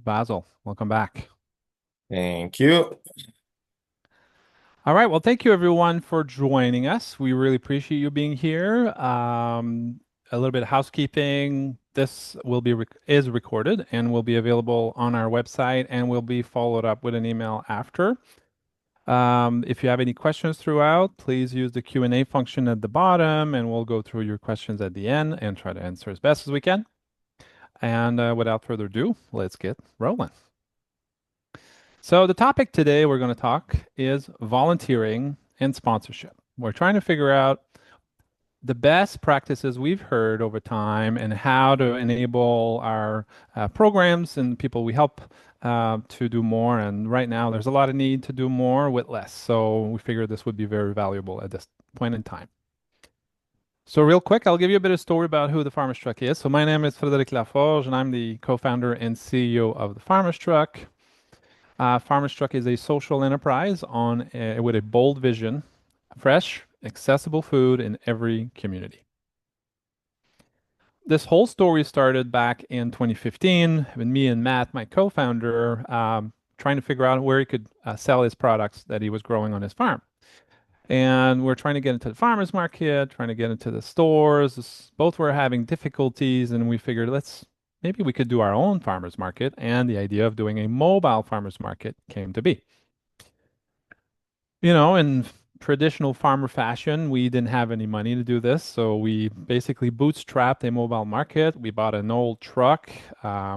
Basel, welcome back. Thank you. All right. Well, thank you everyone for joining us. We really appreciate you being here. A little bit of housekeeping. This will be is recorded and will be available on our website and will be followed up with an email after. If you have any questions throughout, please use the Q&A function at the bottom and we'll go through your questions at the end and try to answer as best as we can. And without further ado, let's get rolling. So the topic today we're going to talk is volunteering and sponsorship. We're trying to figure out the best practices we've heard over time and how to enable our programs and people we help to do more. And right now, there's a lot of need to do more with less. So we figured this would be very valuable at this point in time. So real quick, I'll give you a bit of story about who the Farmer's Truck is. So my name is Fred Laforge, and I'm the co-founder and CEO of the Farmer's Truck. Farmer's Truck is a social enterprise with a bold vision, fresh, accessible food in every community. This whole story started back in 2015 with me and Matt, my co-founder, trying to figure out where he could sell his products that he was growing on his farm. And we're trying to get into the farmers market, trying to get into the stores. Both were having difficulties, and we figured maybe we could do our own farmers market. And the idea of doing a mobile farmers market came to be. In traditional farmer fashion, we didn't have any money to do this, so we basically bootstrapped a mobile market. We bought an old truck.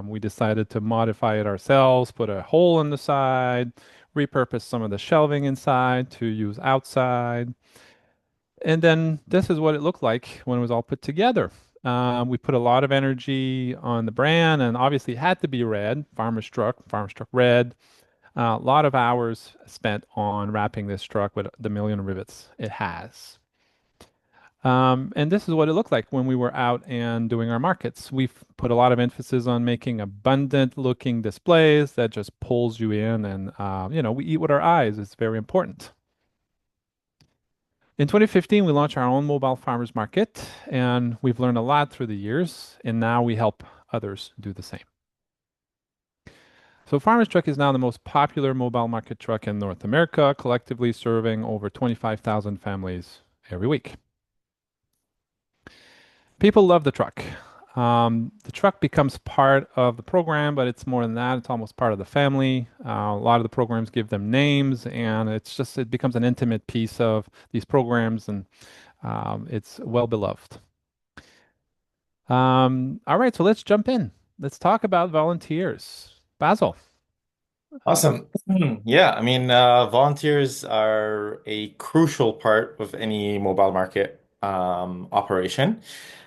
We decided to modify it ourselves, put a hole in the side, repurpose some of the shelving inside to use outside. And then this is what it looked like when it was all put together. We put a lot of energy on the brand, and obviously it had to be red, Farmer's Truck Red. A lot of hours spent on wrapping this truck with the million rivets it has. And this is what it looked like when we were out and doing our markets. We've put a lot of emphasis on making abundant looking displays that just pulls you in, and we eat with our eyes. It's very important. In 2015, we launched our own mobile farmers market, and we've learned a lot through the years, and now we help others do the same. So Farmer's Truck is now the most popular mobile market truck in North America, collectively serving over 25,000 families every week. People love the truck. The truck becomes part of the program, but it's more than that. It's almost part of the family. A lot of the programs give them names, and it becomes an intimate piece of these programs, and it's well beloved. All right, so let's jump in. Let's talk about volunteers. Basil. Awesome. Yeah, volunteers are a crucial part of any mobile market operation.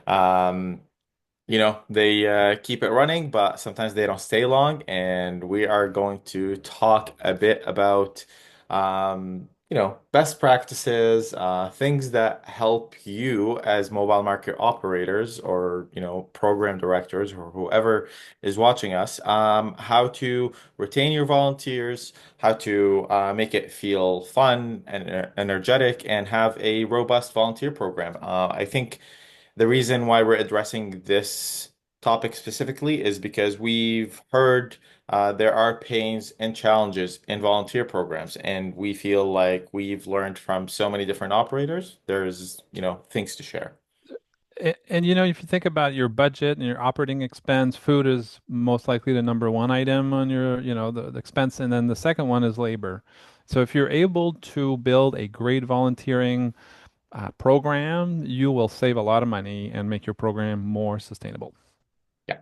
Um, they keep it running, but sometimes they don't stay long. And we are going to talk a bit about, best practices, things that help you as mobile market operators or, program directors or whoever is watching us, how to retain your volunteers, how to make it feel fun and energetic, and have a robust volunteer program. I think the reason why we're addressing this topic specifically is because we've heard there are pains and challenges in volunteer programs, and we feel like we've learned from so many different operators. There's, things to share. And if you think about your budget and your operating expense, food is most likely the number one item on your, the expense, and then the second one is labor. So if you're able to build a great volunteering program, you will save a lot of money and make your program more sustainable. Yeah.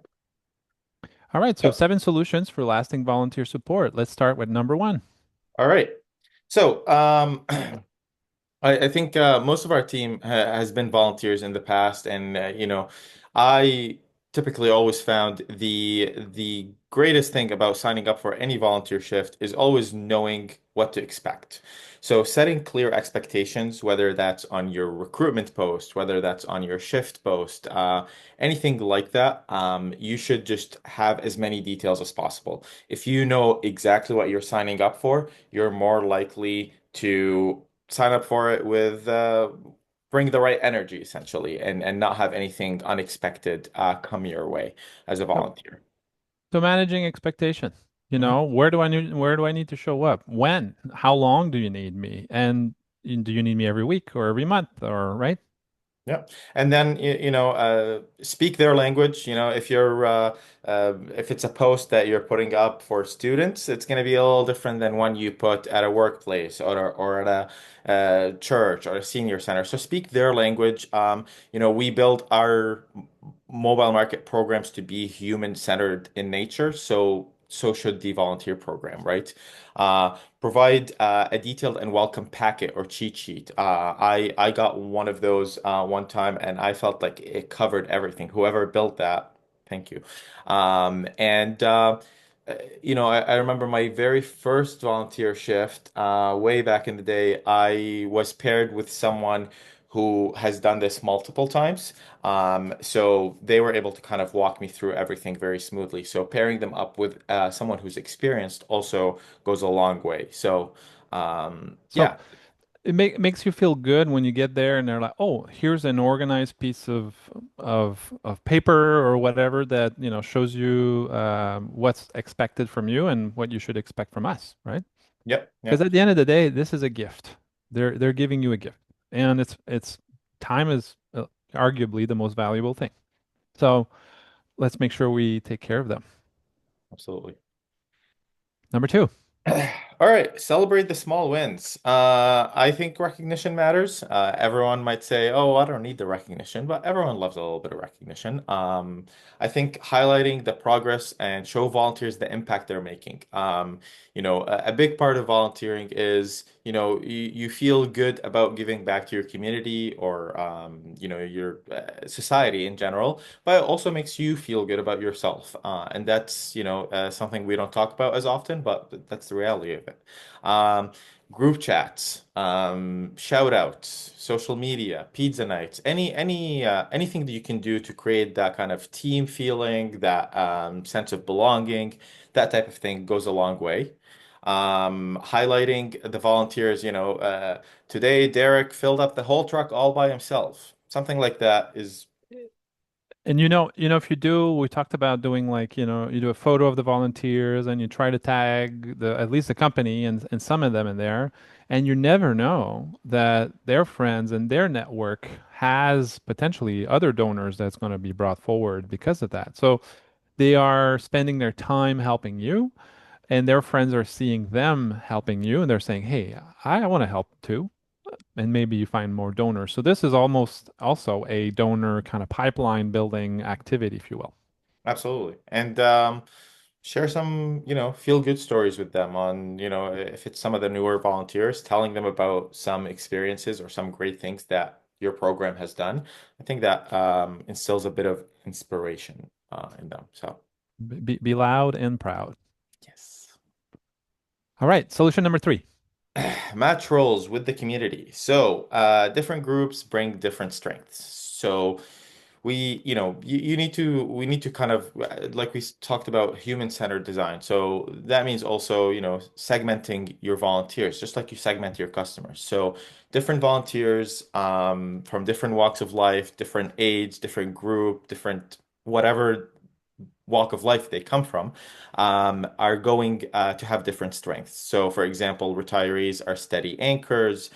All right, so Yep. 7 solutions for lasting volunteer support. Let's start with number one. All right. So, I think most of our team ha has been volunteers in the past, and I typically always found the greatest thing about signing up for any volunteer shift is always knowing what to expect. So setting clear expectations, whether that's on your recruitment post, whether that's on your shift post, anything like that, you should just have as many details as possible. If you know exactly what you're signing up for, you're more likely to sign up for it with bring the right energy essentially and not have anything unexpected come your way as a Yep. volunteer. So managing expectation. Mhm. Where do I need to show up? When? How long do you need me? And do you need me every week or every month or right? Yeah. And then speak their language. If it's a post that you're putting up for students, it's going to be a little different than one you put at a workplace or at a church or a senior center. So speak their language. We build our mobile market programs to be human-centered in nature. So should the volunteer program, right? Provide a detailed and welcome packet or cheat sheet. I got one of those one time, and I felt like it covered everything. Whoever built that, thank you. And I remember my very first volunteer shift, way back in the day. I was paired with someone who has done this multiple times. So they were able to kind of walk me through everything very smoothly. So pairing them up with someone who's experienced also goes a long way. So, So yeah, makes you feel good when you get there and they're like, "Oh, here's an organized piece of paper or whatever that, shows you what's expected from you and what you should expect from us," right? yep, Because yep, at the end of the day, this is a gift. They're giving you a gift, and it's time is arguably the most valuable thing. So let's make sure we take care of them. absolutely. Number two. All right, celebrate the small wins. I think recognition matters. Everyone might say, "Oh, I don't need the recognition," but everyone loves a little bit of recognition. I think highlighting the progress and show volunteers the impact they're making. A big part of volunteering is, you feel good about giving back to your community or, your society in general, but it also makes you feel good about yourself. And that's, something we don't talk about as often, but that's the reality of it. Um, Group chats, shout outs, social media, pizza nights, anything that you can do to create that kind of team feeling, that sense of belonging, that type of thing goes a long way. Highlighting the volunteers, today Derek filled up the whole truck all by himself. Something like that is And if you do, we talked about doing like, you do a photo of the volunteers and you try to tag at least the company and some of them in there. And you never know that their friends and their network has potentially other donors that's going to be brought forward because of that. So they are spending their time helping you and their friends are seeing them helping you and they're saying, "Hey, I want to help too." And maybe you find more donors. So this is almost also a donor kind of pipeline building activity, if you will. absolutely. And share some, feel good stories with them on, if it's some of the newer volunteers, telling them about some experiences or some great things that your program has done. I think that instills a bit of inspiration in them. So, Be loud and proud. yes. All right, solution number three. Match roles with the community. So, different groups bring different strengths. So, we need to kind of, like we talked about human-centered design. So that means also, segmenting your volunteers, just like you segment your customers. So different volunteers, from different walks of life, different age, different group, different whatever walk of life they come from, are going to have different strengths. So, for example, retirees are steady anchors.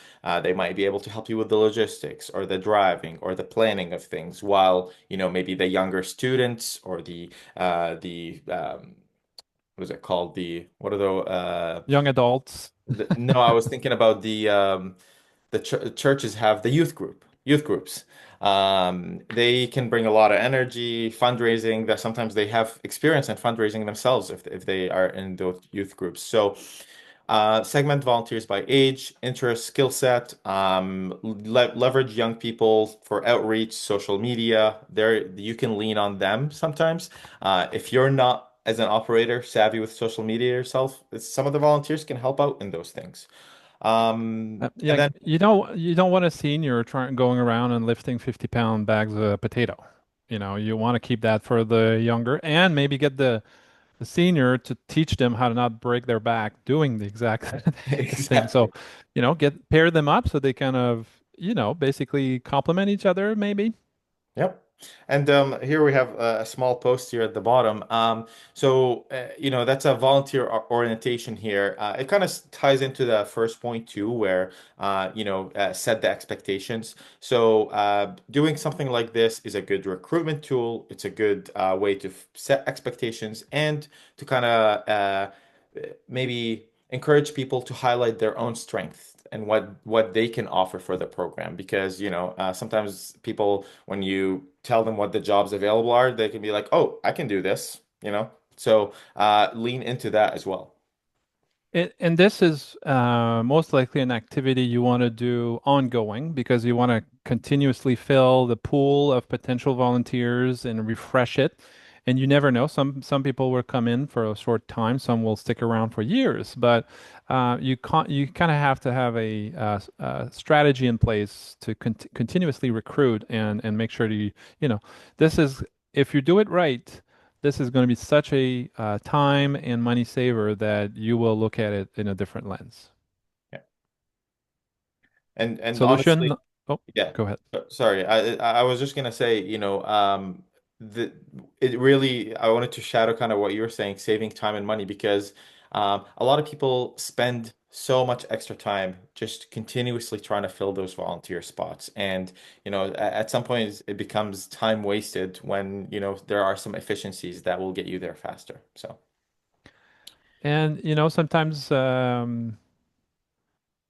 They might be able to help you with the logistics or the driving or the planning of things, while, maybe the younger students or the what is it called? The what are Young adults. no, I was thinking about the churches have the youth groups. They can bring a lot of energy, fundraising, that sometimes they have experience in fundraising themselves if they are in those youth groups. So, segment volunteers by age, interest, skill set, leverage young people for outreach, social media. There, you can lean on them sometimes. If you're not, as an operator, savvy with social media yourself, some of the volunteers can help out in those things. And Yeah, then you don't want a senior trying going around and lifting 50-pound bags of potato. You want to keep that for the younger and maybe get the senior to teach them how to not break their back doing the exact same thing. So, exactly. pair them up so they kind of, basically complement each other, maybe. Yep. And here we have a small post here at the bottom. That's a volunteer orientation here. It kind of ties into the first point too, where set the expectations. Doing something like this is a good recruitment tool. It's a good way to set expectations and to kind of maybe encourage people to highlight their own strengths and what they can offer for the program because sometimes people when you tell them what the jobs available are they can be like, oh, I can do this, lean into that as well. And this is most likely an activity you want to do ongoing because you want to continuously fill the pool of potential volunteers and refresh it. And you never know. Some people will come in for a short time. Some will stick around for years. But you kind of have to have a strategy in place to continuously recruit and make sure to this is if you do it right. This is going to be such a time and money saver that you will look at it in a different lens. Yeah. And Solution? honestly, Oh, yeah. go ahead. Sorry, I was just gonna say, the it really I wanted to shadow kind of what you were saying, saving time and money, because a lot of people spend so much extra time just continuously trying to fill those volunteer spots, and at some point it becomes time wasted when there are some efficiencies that will get you there faster. So And sometimes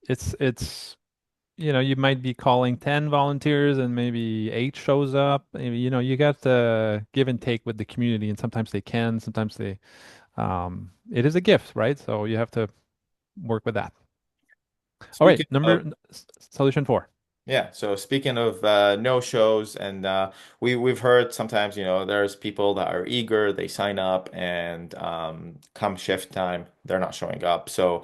it's you might be calling 10 volunteers and maybe 8 shows up. You got to give and take with the community, and sometimes they can, sometimes they it is a gift, right? So you have to work with that. All right, speaking of solution 4. Yeah, so speaking of no shows, and we've heard sometimes, there's people that are eager, they sign up, and come shift time, they're not showing up. So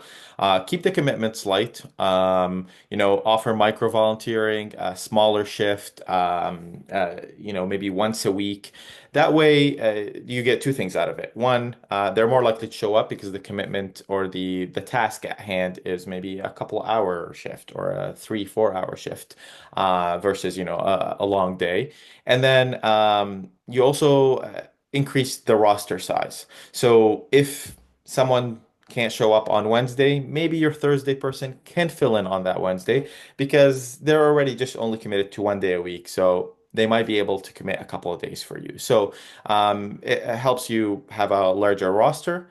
keep the commitments light. Offer micro volunteering, a smaller shift, maybe once a week. That way, you get two things out of it. One, they're more likely to show up because the commitment or the task at hand is maybe a couple hour shift or a 3, 4 hour shift versus a long day. And then you also increase the roster size. So if someone can't show up on Wednesday, maybe your Thursday person can fill in on that Wednesday because they're already just only committed to one day a week. So they might be able to commit a couple of days for you. So it helps you have a larger roster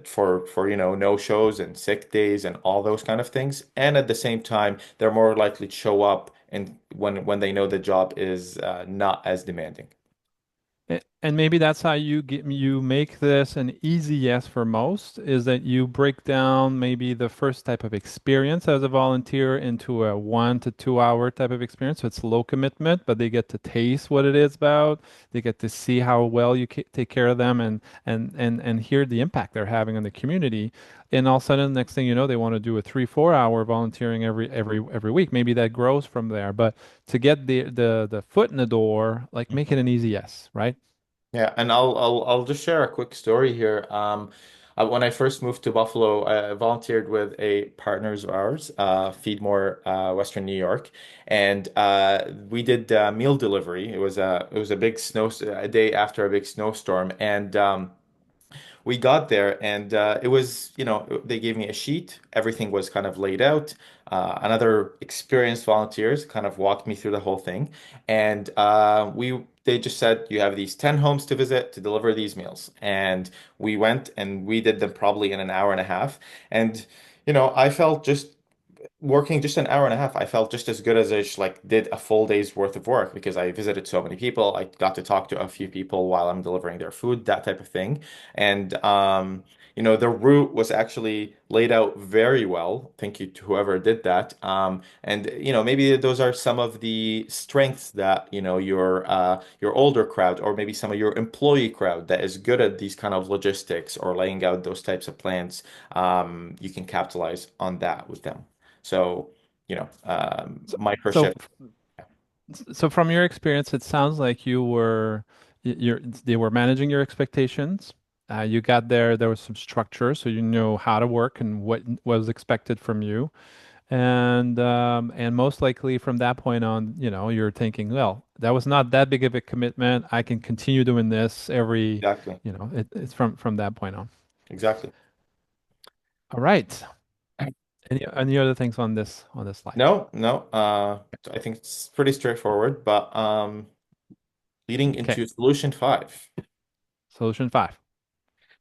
for no shows and sick days and all those kind of things. And at the same time, they're more likely to show up and when they know the job is not as demanding. And maybe that's how you make this an easy yes for most, is that you break down maybe the first type of experience as a volunteer into a 1 to 2 hour type of experience. So it's low commitment, but they get to taste what it is about. They get to see how well you take care of them and hear the impact they're having on the community. And all of a sudden, next thing you know, they want to do a 3, 4 hour volunteering every week. Maybe that grows from there. But to get the foot in the door, like make it an easy yes, right? Yeah, and I'll just share a quick story here. When I first moved to Buffalo, I volunteered with a partners of ours, Feedmore, Western New York, and we did meal delivery. It was a big a day after a big snowstorm, and we got there and it was, they gave me a sheet. Everything was kind of laid out. Another experienced volunteers kind of walked me through the whole thing. And they just said, you have these 10 homes to visit to deliver these meals. And we went and we did them probably in an hour and a half. And, I felt just working just an hour and a half, I felt just as good as I just like did a full day's worth of work because I visited so many people. I got to talk to a few people while I'm delivering their food, that type of thing. And the route was actually laid out very well. Thank you to whoever did that. And maybe those are some of the strengths that your older crowd or maybe some of your employee crowd that is good at these kind of logistics or laying out those types of plans. You can capitalize on that with them. So, So, micro so, shift. so from your experience, it sounds like they were managing your expectations. You got there was some structure, so you know how to work and what was expected from you. And most likely from that point on, you're thinking, well, that was not that big of a commitment. I can continue doing this every, Exactly. it's from that point on. Exactly. All right. Any other things on this slide? No, no. I think it's pretty straightforward, but leading Okay. into solution five. Solution five.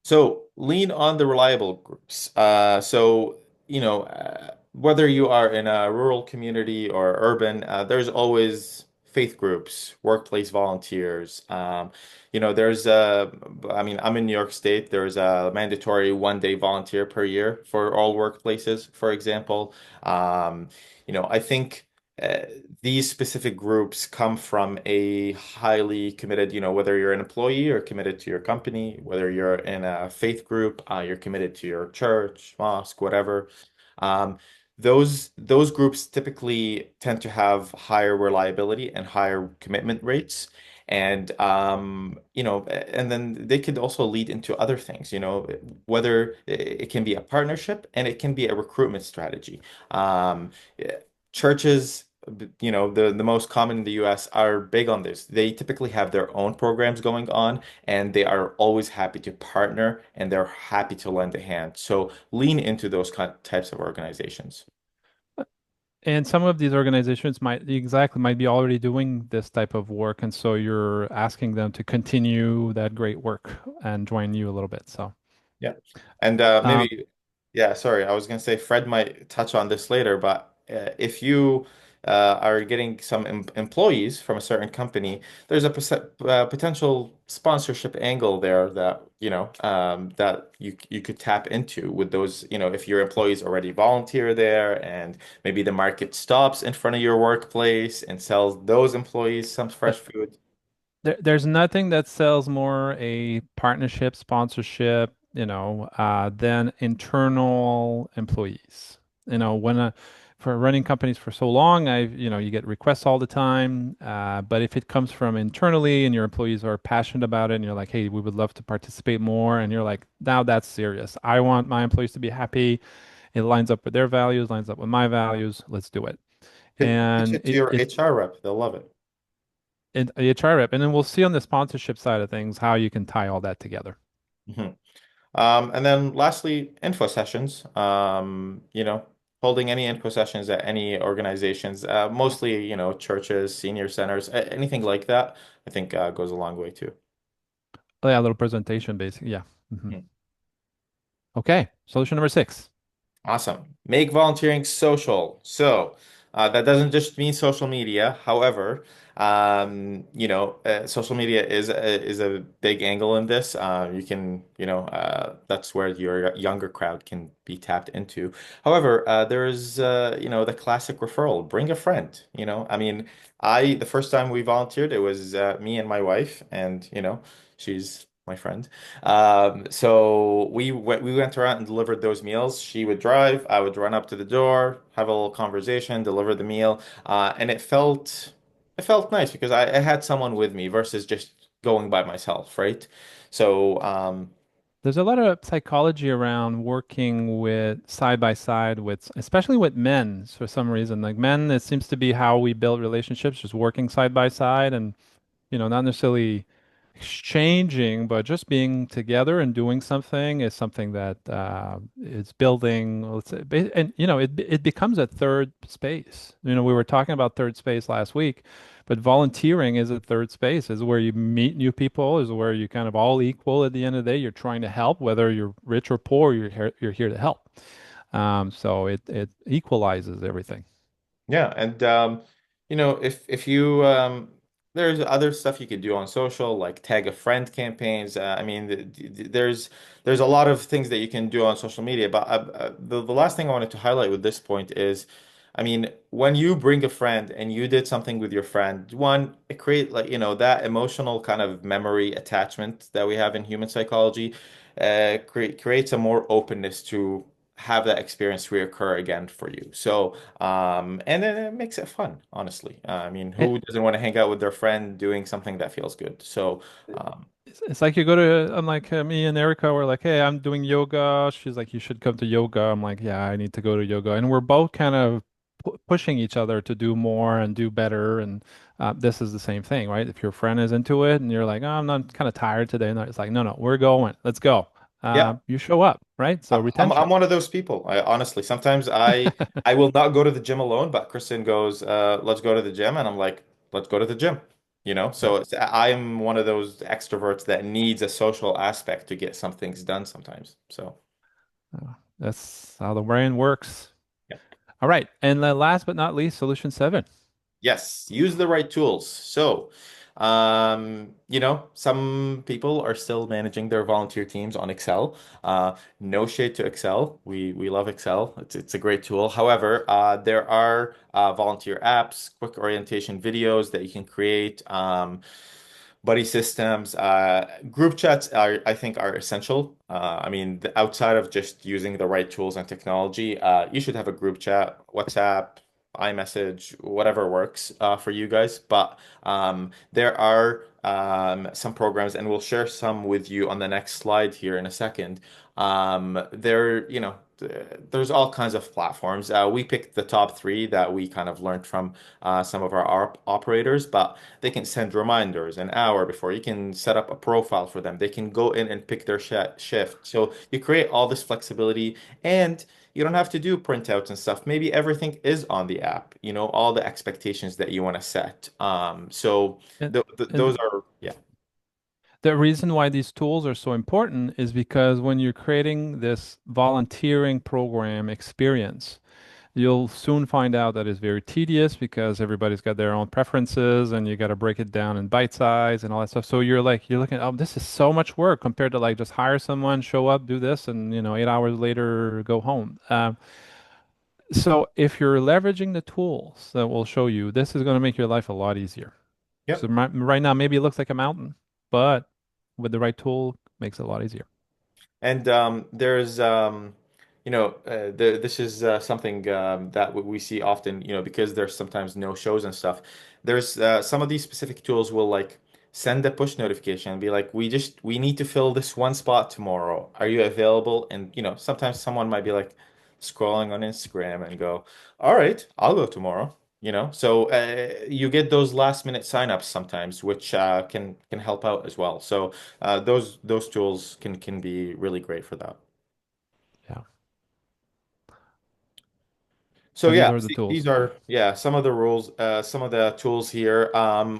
So lean on the reliable groups. Whether you are in a rural community or urban, there's always faith groups, workplace volunteers. I mean, I'm in New York State. There's a mandatory 1 day volunteer per year for all workplaces, for example. I think uh, these specific groups come from a highly committed, whether you're an employee or committed to your company, whether you're in a faith group, you're committed to your church, mosque, whatever. Um, those groups typically tend to have higher reliability and higher commitment rates. And then they could also lead into other things, whether it can be a partnership and it can be a recruitment strategy. Um, Churches, the most common in the US are big on this. They typically have their own programs going on, and they are always happy to partner and they're happy to lend a hand. So lean into those types of organizations. And some of these organizations might be already doing this type of work, and so you're asking them to continue that great work and join you a little bit. So, Yeah. And um, yeah, sorry, I was going to say Fred might touch on this later, but if you are getting some employees from a certain company, there's a potential sponsorship angle there that, that you could tap into with those, if your employees already volunteer there and maybe the market stops in front of your workplace and sells those employees some fresh food. there's nothing that sells more a partnership, sponsorship, than internal employees. When for running companies for so long, you get requests all the time. But if it comes from internally and your employees are passionate about it and you're like, hey, we would love to participate more, and you're like, now that's serious. I want my employees to be happy. It lines up with their values, lines up with my values. Let's do it. Pitch And it to your HR rep. They'll love it. HR rep, and then we'll see on the sponsorship side of things how you can tie all that together. Mhm. And then lastly, info sessions. Holding any info sessions at any organizations, mostly, churches, senior centers, anything like that, I think goes a long way too. Oh, yeah, a little presentation, basically. Yeah. Mhm. Okay. Solution number six. Awesome. Make volunteering social. So that doesn't just mean social media. However, social media is a big angle in this. That's where your younger crowd can be tapped into. However, there's the classic referral. Bring a friend. I mean, the first time we volunteered, it was me and my wife, and she's my friend. So we went around and delivered those meals. She would drive, I would run up to the door, have a little conversation, deliver the meal, and it felt nice because I had someone with me versus just going by myself, right? So There's a lot of psychology around working with side by side with, especially with men for some reason. Like men, it seems to be how we build relationships, just working side by side and not necessarily exchanging, but just being together and doing something is something that is building, let's say, and it becomes a third space. We were talking about third space last week, but volunteering is a third space, is where you meet new people, is where you kind of all equal at the end of the day. You're trying to help, whether you're rich or poor, you're here to help. So it equalizes everything. Yeah, and if you there's other stuff you could do on social, like tag a friend campaigns. I mean, there's a lot of things that you can do on social media. But the last thing I wanted to highlight with this point is, I mean, when you bring a friend and you did something with your friend, one, it create like that emotional kind of memory attachment that we have in human psychology, creates a more openness to have that experience reoccur again for you. So. And then it makes it fun, honestly. I mean, And who doesn't want to hang out with their friend doing something that feels good? So, um, it's like you go to, unlike me and Erica, we're like, hey, I'm doing yoga. She's like, you should come to yoga. I'm like, yeah, I need to go to yoga. And we're both kind of pu pushing each other to do more and do better. And this is the same thing, right? If your friend is into it and you're like, oh, I'm not kind of tired today. And it's like, no, no, we're going. Let's go. Yeah. You show up, right? So I'm retention. one of those people. I honestly sometimes I will not go to the gym alone, but Kristen goes, let's go to the gym, and I'm like, let's go to the gym. Yeah. So I'm one of those extroverts that needs a social aspect to get some things done sometimes. So That's how the brain works. yeah. All right. And then last but not least, solution seven. Yes, use the right tools. So, some people are still managing their volunteer teams on Excel. No shade to Excel. We love Excel. It's a great tool. However, there are volunteer apps, quick orientation videos that you can create. Buddy systems, group chats are, I think, are essential. I mean, outside of just using the right tools and technology, you should have a group chat, WhatsApp, iMessage, whatever works for you guys. But there are some programs, and we'll share some with you on the next slide here in a second. There's all kinds of platforms. We picked the top three that we kind of learned from some of our operators, but they can send reminders an hour before. You can set up a profile for them. They can go in and pick their shift. So you create all this flexibility, and you don't have to do printouts and stuff. Maybe everything is on the app, all the expectations that you want to set. So And, those and are, yeah. the reason why these tools are so important is because when you're creating this volunteering program experience, you'll soon find out that it's very tedious because everybody's got their own preferences and you got to break it down in bite size and all that stuff. So you're looking, oh, this is so much work compared to like just hire someone, show up, do this, and 8 hours later go home. So if you're leveraging the tools that will show you, this is going to make your life a lot easier. So Yep. right now, maybe it looks like a mountain, but with the right tool, makes it a lot easier. And there's, this is something that we see often, because there's sometimes no shows and stuff. There's some of these specific tools will like send a push notification and be like, we need to fill this one spot tomorrow. Are you available? And, sometimes someone might be like scrolling on Instagram and go, all right, I'll go tomorrow. So you get those last minute signups sometimes, which can help out as well. So those tools can be really great for that. Yeah. So So these yeah, are the these tools. are some of the rules, some of the tools here.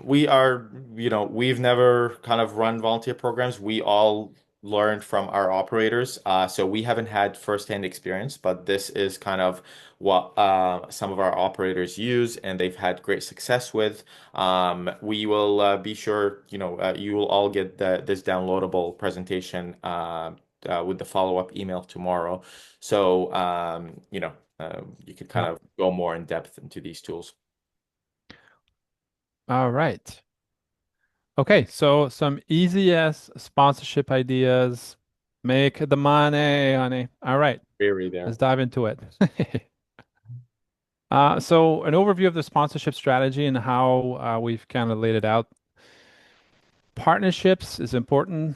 We've never kind of run volunteer programs. We all learned from our operators, so we haven't had firsthand experience, but this is kind of what some of our operators use, and they've had great success with. We will be sure, you will all get this downloadable presentation with the follow-up email tomorrow. So, you could kind Yeah. of go more in depth into these tools. All right. Okay, so some easy as sponsorship ideas. Make the money, honey. All right, Very let's there. dive into it. So an overview of the sponsorship strategy and how we've kind of laid it out. Partnerships is important.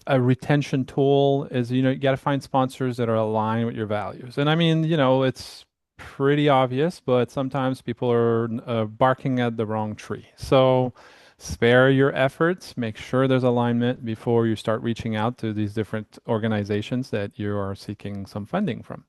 A retention tool is, you got to find sponsors that are aligned with your values. And I mean, it's pretty obvious, but sometimes people are barking at the wrong tree. So spare your efforts, make sure there's alignment before you start reaching out to these different organizations that you are seeking some funding from.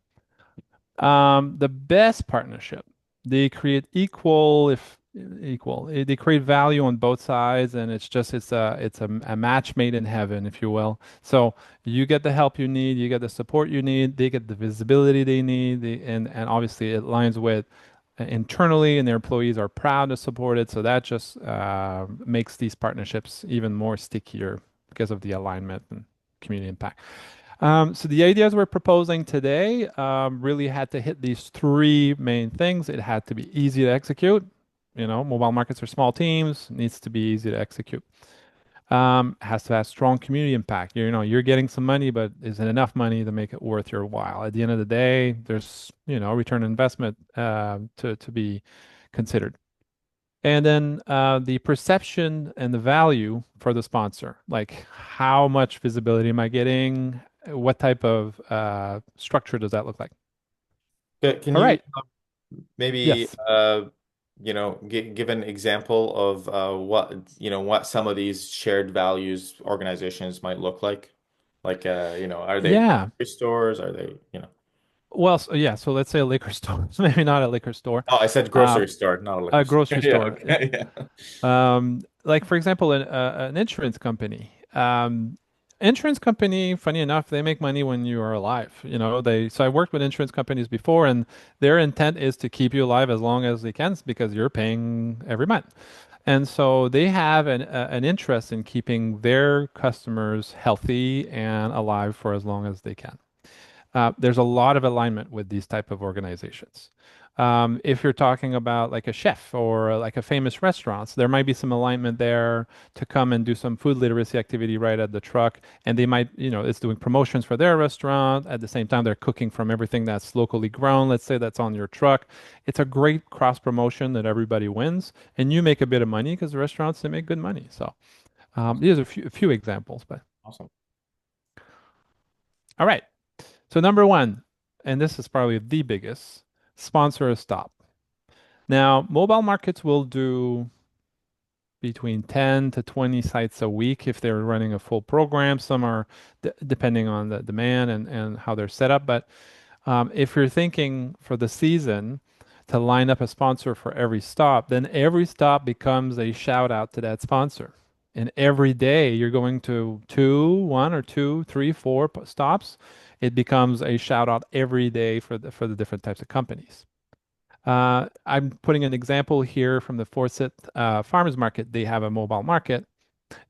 The best partnership, they create equal, if equal, they create value on both sides, and it's a match made in heaven, if you will. So you get the help you need, you get the support you need, they get the visibility they need, and obviously it aligns with internally, and their employees are proud to support it. So that just makes these partnerships even more stickier because of the alignment and community impact. So the ideas we're proposing today really had to hit these three main things. It had to be easy to execute. Mobile markets are small teams, needs to be easy to execute. Has to have strong community impact. You're getting some money, but is it enough money to make it worth your while? At the end of the day, there's, return on investment to be considered. And then the perception and the value for the sponsor, like how much visibility am I getting? What type of structure does that look like? Can All you right. maybe Yes. give an example of what what some of these shared values organizations might look like? Like are they Yeah. stores? Are they Well, so, yeah. So let's say a liquor store. Maybe not a liquor store. Oh, I said grocery Um, store, not a liquor a store. grocery Yeah, store. okay, yeah. Like for example, an insurance company. Insurance company, funny enough, they make money when you are alive. So I worked with insurance companies before, and their intent is to keep you alive as long as they can because you're paying every month. And so they have an interest in keeping their customers healthy and alive for as long as they can. There's a lot of alignment with these type of organizations. If you're talking about like a chef or like a famous restaurants, there might be some alignment there to come and do some food literacy activity right at the truck. And they might, it's doing promotions for their restaurant. At the same time, they're cooking from everything that's locally grown. Let's say that's on your truck. It's a great cross promotion that everybody wins. And you make a bit of money because the restaurants, they make good money. So Awesome. these are a few examples, but Awesome. all right. So number one, and this is probably the biggest, sponsor a stop. Now, mobile markets will do between 10 to 20 sites a week if they're running a full program. Some are depending on the demand and how they're set up. But if you're thinking for the season to line up a sponsor for every stop, then every stop becomes a shout out to that sponsor. And every day you're going to one or two, three, four stops. It becomes a shout out every day for the different types of companies. I'm putting an example here from the Fawcett Farmers Market. They have a mobile market,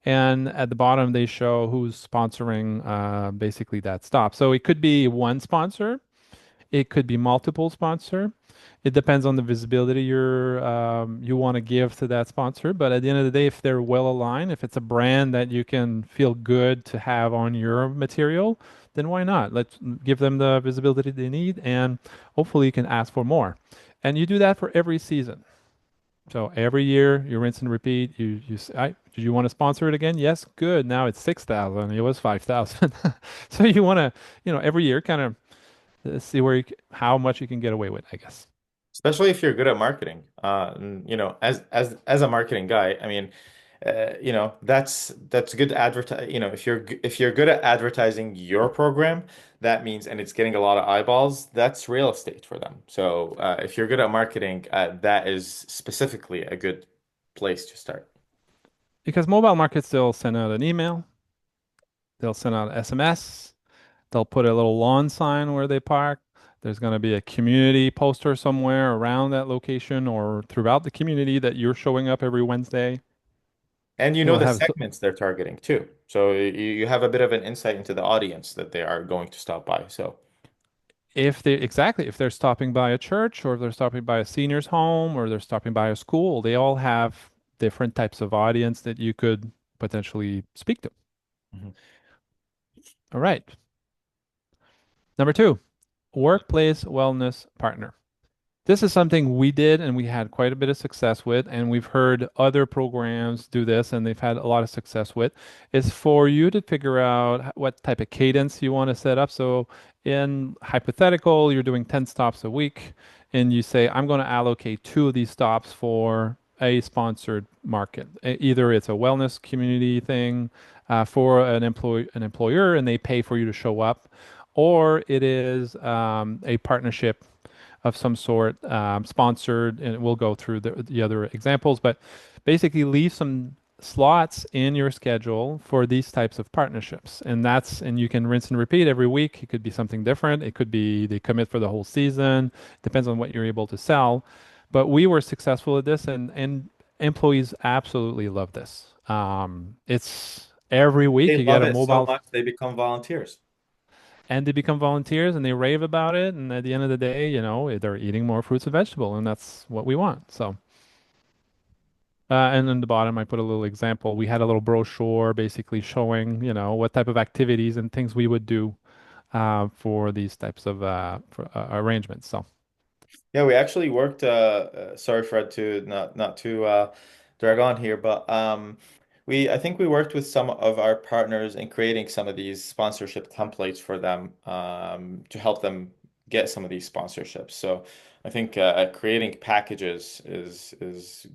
and at the bottom they show who's sponsoring basically that stop. So it could be one sponsor, it could be multiple sponsor. It depends on the visibility you want to give to that sponsor. But at the end of the day, if they're well aligned, if it's a brand that you can feel good to have on your material, then why not? Let's give them the visibility they need, and hopefully you can ask for more. And you do that for every season. So every year you rinse and repeat. Do you want to sponsor it again? Yes, good. Now it's 6,000. It was 5,000. So you want to, every year kind of see how much you can get away with, I guess. Especially if you're good at marketing. And, as a marketing guy, I mean, that's good advertise. If you're good at advertising your program, that means and it's getting a lot of eyeballs. That's real estate for them. So if you're good at marketing, that is specifically a good place to start. Because mobile markets, they'll send out an email, they'll send out SMS, they'll put a little lawn sign where they park. There's going to be a community poster somewhere around that location or throughout the community that you're showing up every Wednesday. And you know You'll the have segments they're targeting too. So you have a bit of an insight into the audience that they are going to stop by. So. if they're stopping by a church or if they're stopping by a senior's home or they're stopping by a school, they all have different types of audience that you could potentially speak to. Mhm. All right. Number two, workplace wellness partner. This is something we did and we had quite a bit of success with, and we've heard other programs do this and they've had a lot of success with, is for you to figure out what type of cadence you want to set up. So in hypothetical, you're doing 10 stops a week and you say, I'm going to allocate two of these stops for a sponsored market. Either it's a wellness community thing for an employer and they pay for you to show up, or it is a partnership of some sort, sponsored, and we'll go through the other examples, but basically leave some slots in your schedule for these types of partnerships. And you can rinse and repeat every week. It could be something different. It could be they commit for the whole season. Depends on what you're able to sell. But we were successful at this and employees absolutely love this. It's every week They you love get a it so mobile much they become volunteers. and they become volunteers and they rave about it. And at the end of the day, they're eating more fruits and vegetables, and that's what we want. So, and in the bottom, I put a little example. We had a little brochure basically showing, what type of activities and things we would do for these types of arrangements. So, Yeah, we actually worked. Sorry, Fred, to not to drag on here, but we I think we worked with some of our partners in creating some of these sponsorship templates for them to help them get some of these sponsorships. So I think creating packages is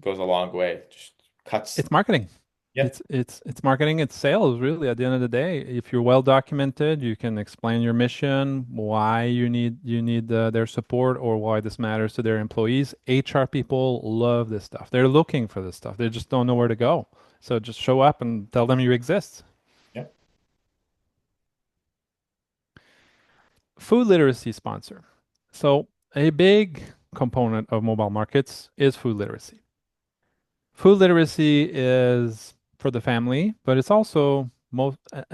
goes a long way. Just cuts. It's marketing. Yeah, It's marketing, it's sales, really, at the end of the day. If you're well documented, you can explain your mission, why you need their support or why this matters to their employees. HR people love this stuff. They're looking for this stuff. They just don't know where to go. So just show up and tell them you exist. yeah. Food literacy sponsor. So a big component of mobile markets is food literacy. Food literacy is for the family, but it's also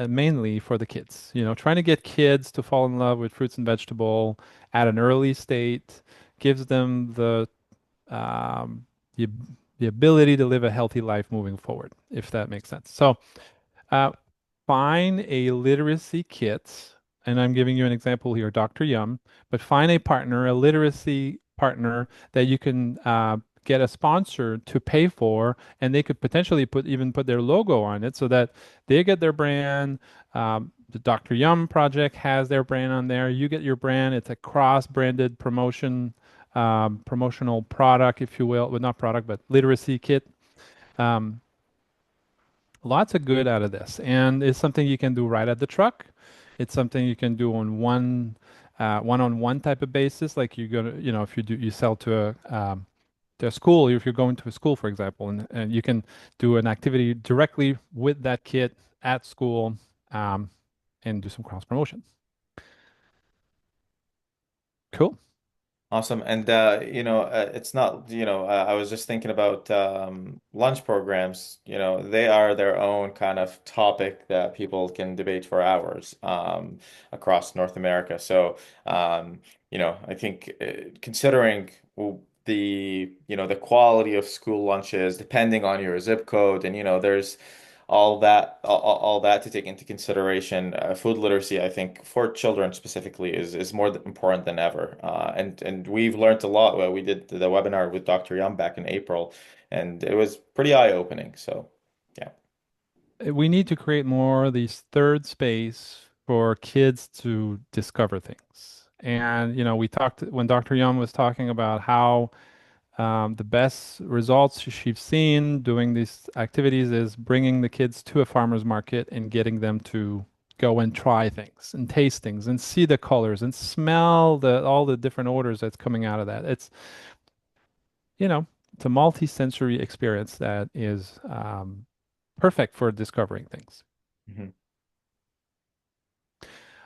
mainly for the kids. You know, trying to get kids to fall in love with fruits and vegetable at an early state gives them um, the the ability to live a healthy life moving forward, if that makes sense. So, uh, find a literacy kit, and I'm giving you an example here, Dr. Yum, but find a partner, a literacy partner that you can get a sponsor to pay for, and they could potentially put their logo on it so that they get their brand. The Dr. Yum project has their brand on there. You get your brand. It's a cross-branded promotional product, if you will, well, not product, but literacy kit. Um, Lots of good out of this, and it's something you can do right at the truck. It's something you can do on one-on-one type of basis, like you're gonna, if you sell to a school, if you're going to a school, for example, and you can do an activity directly with that kid at school, um, and do some cross promotion. Cool. Awesome. And it's not, I was just thinking about lunch programs. They are their own kind of topic that people can debate for hours across North America. So, I think considering the quality of school lunches, depending on your zip code, and there's all that to take into consideration. Food literacy, I think, for children specifically, is more important than ever. And we've learned a lot. We did the webinar with Dr. Yum back in April, and it was pretty eye-opening. So, yeah, We need to create more of these third space for kids to discover things. And, we talked when Dr. Young was talking about how the best results she's seen doing these activities is bringing the kids to a farmer's market and getting them to go and try things and taste things and see the colors and smell all the different odors that's coming out of that. You know, it's a multi-sensory experience that is perfect for discovering things. hmm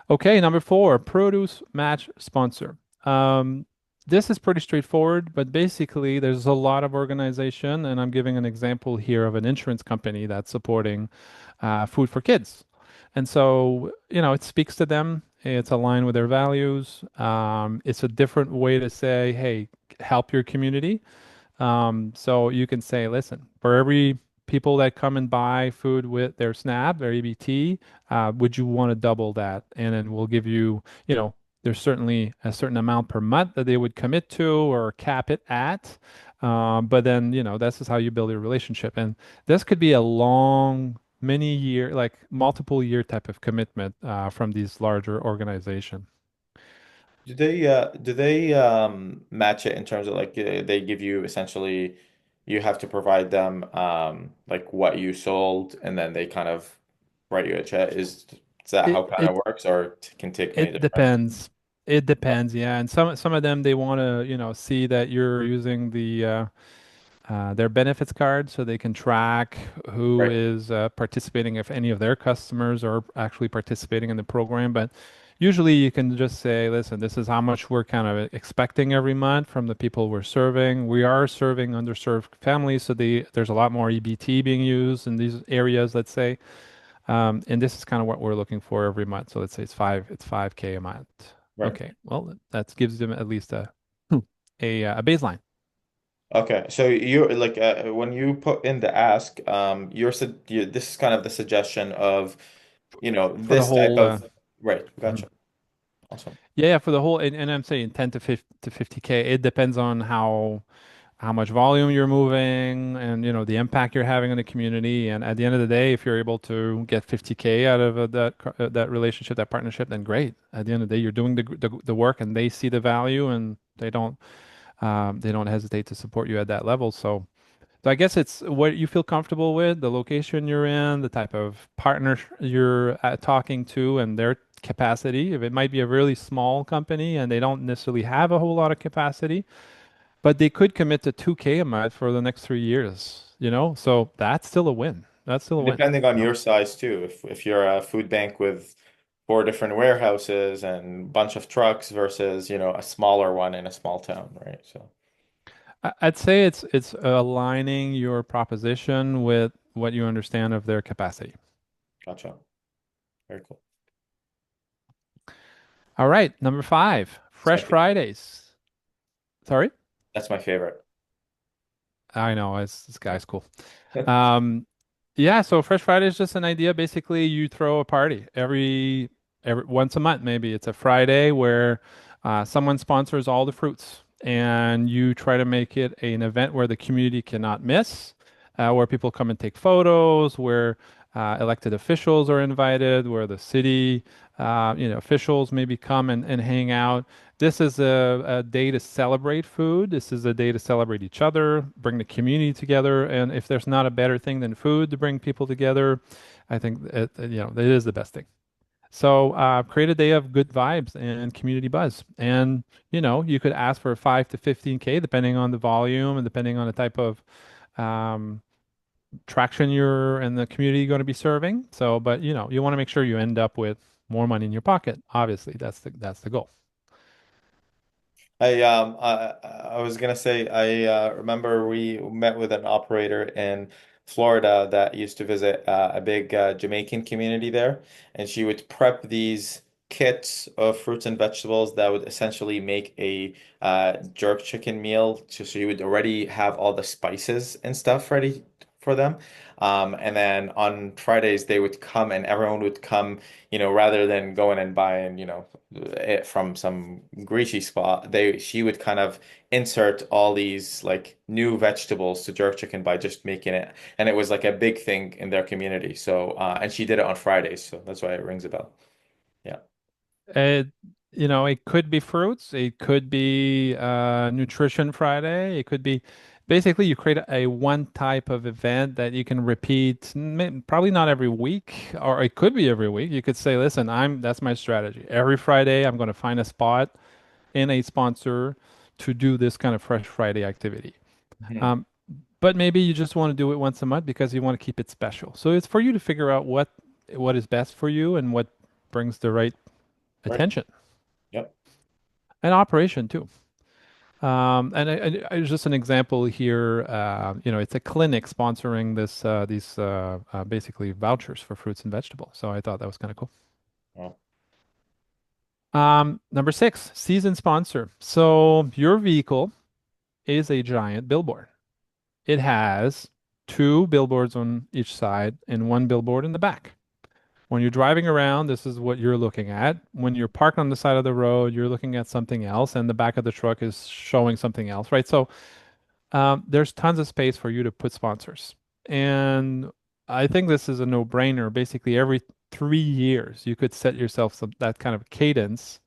Okay, number four, produce match sponsor. Um, this is pretty straightforward, but basically there's a lot of organization, and I'm giving an example here of an insurance company that's supporting food for kids. And so, it speaks to them. It's aligned with their values. It's a different way to say, hey, help your community. So you can say, listen, for every people that come and buy food with their SNAP, their EBT, would you want to double that? And then we'll give you, there's certainly a certain amount per month that they would commit to or cap it at. But then, this is how you build a relationship. And this could be a long, many year, like multiple year type of commitment from these larger organizations. Do they match it in terms of like they give you essentially you have to provide them like what you sold and then they kind of write you a check? Is that how It it kind of it works or can take many It different? depends. It depends, yeah. And some of them they want to, see that you're using their benefits card so they can track who Right. is participating, if any of their customers are actually participating in the program. But usually you can just say, listen, this is how much we're kind of expecting every month from the people we're serving. We are serving underserved families, so there's a lot more EBT being used in these areas, let's say. And this is kind of what we're looking for every month. So let's say it's 5K a month. Right. Okay, well that gives them at least a baseline Okay, so you like when you put in the ask, this is kind of the suggestion of, for the this type whole. of right. Mhm. Gotcha. Awesome. Yeah, for the whole, and I'm saying 10 to 50K. It depends on how much volume you're moving and the impact you're having on the community. And at the end of the day, if you're able to get 50K out of that relationship, that partnership, then great. At the end of the day, you're doing the work, and they see the value, and they don't hesitate to support you at that level. So I guess it's what you feel comfortable with, the location you're in, the type of partner you're talking to, and their capacity. If it might be a really small company and they don't necessarily have a whole lot of capacity, but they could commit to 2K a month for the next 3 years. So that's still a win. That's still a win. Depending on You know? your size too. If you're a food bank with four different warehouses and bunch of trucks versus, a smaller one in a small town, right? So, I'd say it's aligning your proposition with what you understand of their capacity. gotcha. Very cool. All right, number five, That's my Fresh favorite. Fridays. Sorry? That's my favorite. I know, this Yeah. guy's cool. Um, yeah, so Fresh Friday is just an idea. Basically, you throw a party every once a month, maybe. It's a Friday where someone sponsors all the fruits, and you try to make it an event where the community cannot miss, where people come and take photos, where elected officials are invited, where the city, officials maybe come and hang out. This is a day to celebrate food. This is a day to celebrate each other, bring the community together. And if there's not a better thing than food to bring people together, I think it is the best thing. So create a day of good vibes and community buzz. And you could ask for 5 to 15K depending on the volume and depending on the type of um, traction you're in the community going to be serving. So, but you want to make sure you end up with more money in your pocket. Obviously, that's the goal. I was gonna say I remember we met with an operator in Florida that used to visit a big Jamaican community there, and she would prep these kits of fruits and vegetables that would essentially make a jerk chicken meal. So you would already have all the spices and stuff ready for them. And then on Fridays they would come and everyone would come, rather than going and buying, it from some greasy spot, she would kind of insert all these like new vegetables to jerk chicken by just making it, and it was like a big thing in their community. So, and she did it on Fridays, so that's why it rings a bell. Yeah, It, it could be fruits. It could be Nutrition Friday. It could be basically you create a one type of event that you can repeat, probably not every week, or it could be every week. You could say, listen, that's my strategy. Every Friday, I'm going to find a spot in a sponsor to do this kind of Fresh Friday activity. Mhm. Um, but maybe you just want to do it once a month because you want to keep it special. So it's for you to figure out what is best for you and what brings the right Right. attention Yep. and operation too. And just an example here. It's a clinic sponsoring these basically vouchers for fruits and vegetables. So I thought that was kind of cool. Well, Number six, season sponsor. So your vehicle is a giant billboard. It has two billboards on each side and one billboard in the back. When you're driving around, this is what you're looking at. When you're parked on the side of the road, you're looking at something else, and the back of the truck is showing something else, right? So there's tons of space for you to put sponsors. And I think this is a no-brainer. Basically, every 3 years, you could set yourself that kind of cadence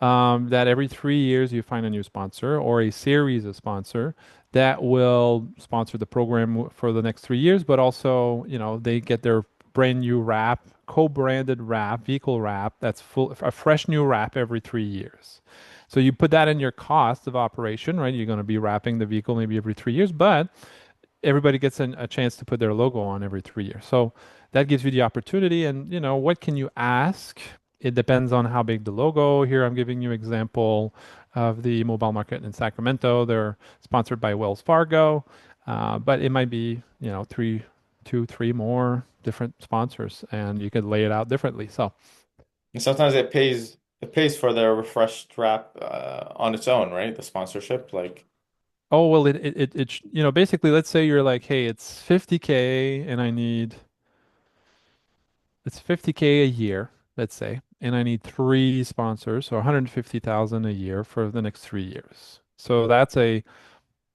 that every 3 years you find a new sponsor or a series of sponsor that will sponsor the program for the next 3 years, but also, they get their brand new wrap, co-branded wrap, vehicle wrap that's a fresh new wrap every 3 years. So you put that in your cost of operation, right? You're going to be wrapping the vehicle maybe every 3 years, but everybody gets a chance to put their logo on every 3 years. So that gives you the opportunity. And what can you ask? It depends on how big the logo. Here I'm giving you example of the mobile market in Sacramento. They're sponsored by Wells Fargo, but it might be two, three more different sponsors, and you could lay it out differently. So, and sometimes it pays for their refreshed wrap on its own, right? The sponsorship, like, oh well, basically, let's say you're like, hey, it's 50K, and it's 50K a year. let's say, and I need three sponsors, so 150,000 a year for the next 3 years. So that's a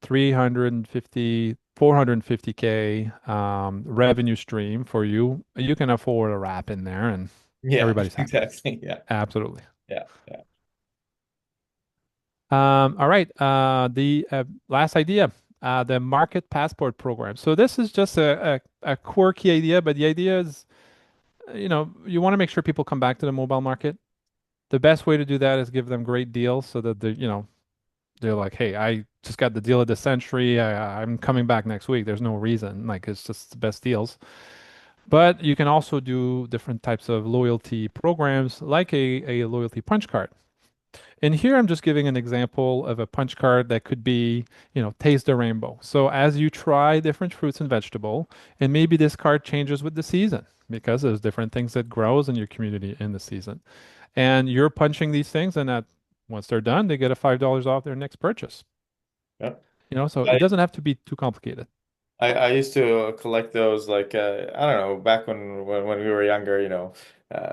350, 450K revenue stream for you. You can afford a wrap in there and Yeah, everybody's happy. exactly. Yeah. Absolutely. Yeah. Yeah. All right. The last idea, the market passport program. So this is just a quirky idea, but the idea is, you want to make sure people come back to the mobile market. The best way to do that is give them great deals so that they're like, hey, I just got the deal of the century. I'm coming back next week. There's no reason. Like it's just the best deals. But you can also do different types of loyalty programs like a loyalty punch card. And here I'm just giving an example of a punch card that could be, taste the rainbow. So as you try different fruits and vegetable, and maybe this card changes with the season because there's different things that grows in your community in the season. And you're punching these things, and once they're done, they get a $5 off their next purchase. Yeah. So it doesn't have to be too complicated. I used to collect those like I don't know back when we were younger,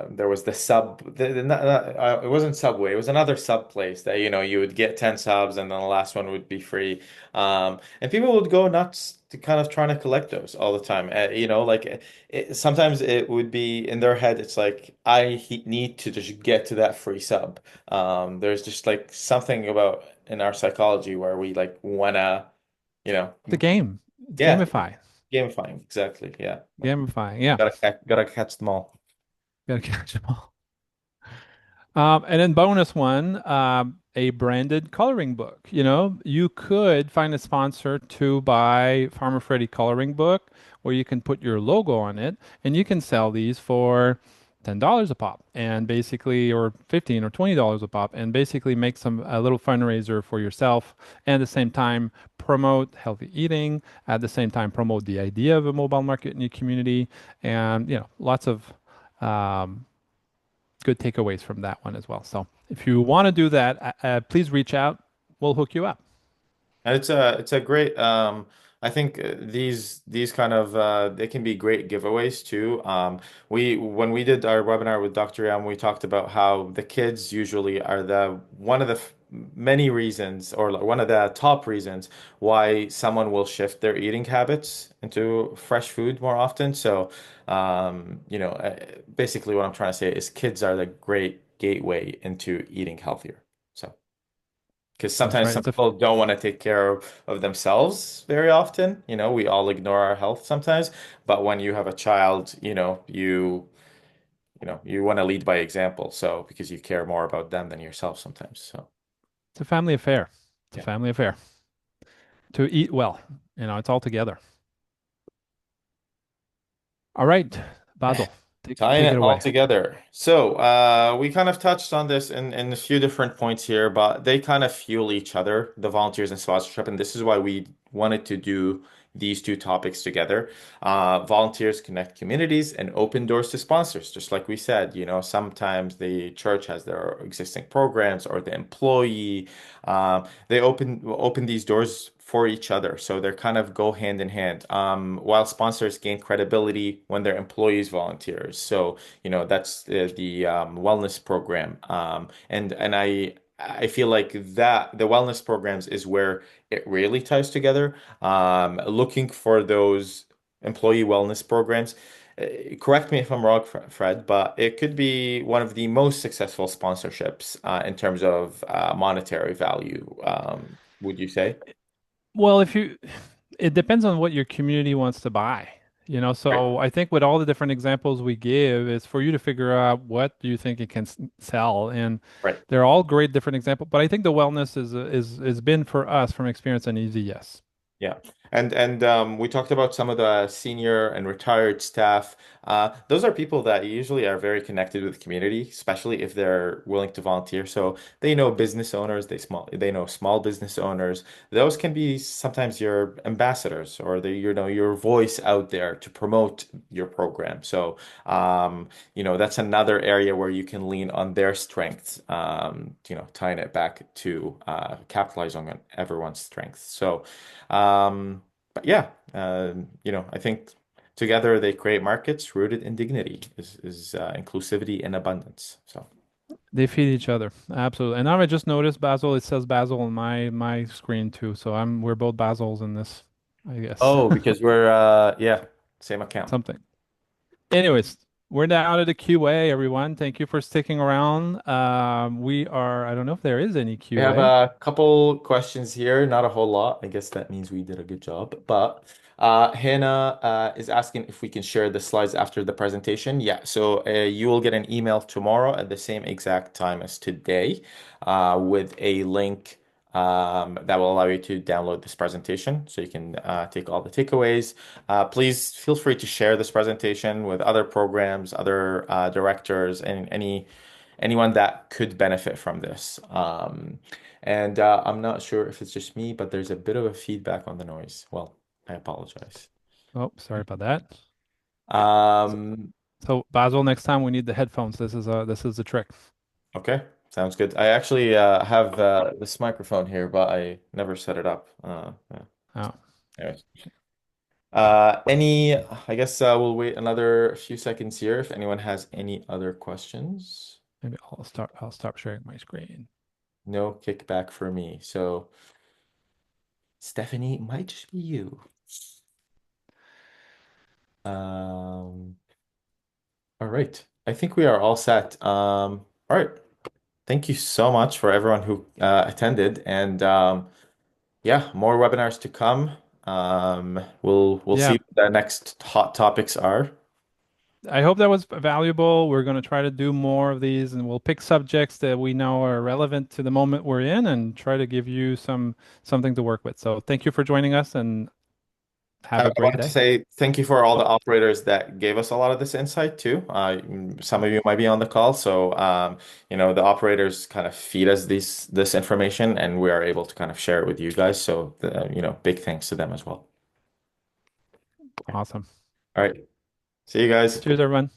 there was the sub it wasn't Subway, it was another sub place that you would get 10 subs and then the last one would be free. And people would go nuts to kind of trying to collect those all the time. Like sometimes it would be in their head it's like need to just get to that free sub. There's just like something about in our psychology where we like wanna you know The game. It's yeah, gamify. gamifying, exactly. Yeah. Gamifying. Yeah. Gotta catch them all. Gotta catch them all. And then bonus one, a branded coloring book. You could find a sponsor to buy Farmer Freddy coloring book where you can put your logo on it and you can sell these for $10 a pop and basically, or 15 or $20 a pop and basically make a little fundraiser for yourself and at the same time promote healthy eating, at the same time promote the idea of a mobile market in your community and, lots of um, good takeaways from that one as well. So if you want to do that, please reach out. We'll hook you up. And it's a great I think these kind of they can be great giveaways too. We when we did our webinar with Dr. Yam, we talked about how the kids usually are the one of the many reasons or like one of the top reasons why someone will shift their eating habits into fresh food more often. So basically what I'm trying to say is kids are the great gateway into eating healthier. So because That's sometimes right. some people don't want to take care of themselves very often. We all ignore our health sometimes. But when you have a child, you want to lead by example. So because you care more about them than yourself sometimes. So It's a family affair. It's a yeah. family affair to eat well. It's all together. All right, Basil, Tying take it it all away. together. So, we kind of touched on this in a few different points here, but they kind of fuel each other, the volunteers and sponsorship, and this is why we wanted to do these two topics together. Volunteers connect communities and open doors to sponsors, just like we said. Sometimes the church has their existing programs or the employee, they open these doors for each other. So they're kind of go hand in hand. While sponsors gain credibility when their employees volunteers. So, that's the wellness program. And I feel like that the wellness programs is where it really ties together. Looking for those employee wellness programs. Correct me if I'm wrong, Fred, but it could be one of the most successful sponsorships in terms of monetary value. Would you say? Well, it depends on what your community wants to buy. Right. So I think with all the different examples we give, is for you to figure out what do you think it can sell, and Right. they're all great different examples. But I think the wellness is been for us from experience an easy yes. Yeah. And we talked about some of the senior and retired staff. Those are people that usually are very connected with the community, especially if they're willing to volunteer. So they know business owners, they know small business owners. Those can be sometimes your ambassadors or your voice out there to promote your program. So that's another area where you can lean on their strengths, tying it back to capitalizing on everyone's strengths. So but yeah, I think Together, they create markets rooted in dignity, inclusivity and abundance. So, They feed each other. Absolutely. And now I just noticed Basil, it says Basil on my screen too. So we're both Basils in this, I guess. oh, because we're yeah, same account. Something. Anyways, we're now out of the QA, everyone. Thank you for sticking around. I don't know if there is any We have QA. a couple questions here, not a whole lot. I guess that means we did a good job. But Hannah is asking if we can share the slides after the presentation. Yeah, so you will get an email tomorrow at the same exact time as today with a link that will allow you to download this presentation so you can take all the takeaways. Please feel free to share this presentation with other programs, other directors, and anyone that could benefit from this. And I'm not sure if it's just me, but there's a bit of a feedback on the noise. Well, I apologize. Oh, sorry about that. So, Um, so Basil, next time we need the headphones. This is the trick. okay, sounds good. I actually have this microphone here, but I never set it up. Yeah. Oh, Anyways. I guess we'll wait another few seconds here if anyone has any other questions. maybe I'll stop sharing my screen. No kickback for me. So, Stephanie, it might just be you. Um, all right. I think we are all set. All right. Thank you so much for everyone who attended, and yeah, more webinars to come. We'll see Yeah, what the next hot topics are. I hope that was valuable. We're going to try to do more of these and we'll pick subjects that we know are relevant to the moment we're in and try to give you something to work with. So thank you for joining us and have I a great wanted to day. say thank you for all the Oh, operators that gave us a lot of this insight too. Some of you might be on the call, so the operators kind of feed us this information, and we are able to kind of share it with you guys. So, big thanks to them as well. awesome. All right. See you guys. Cheers, everyone.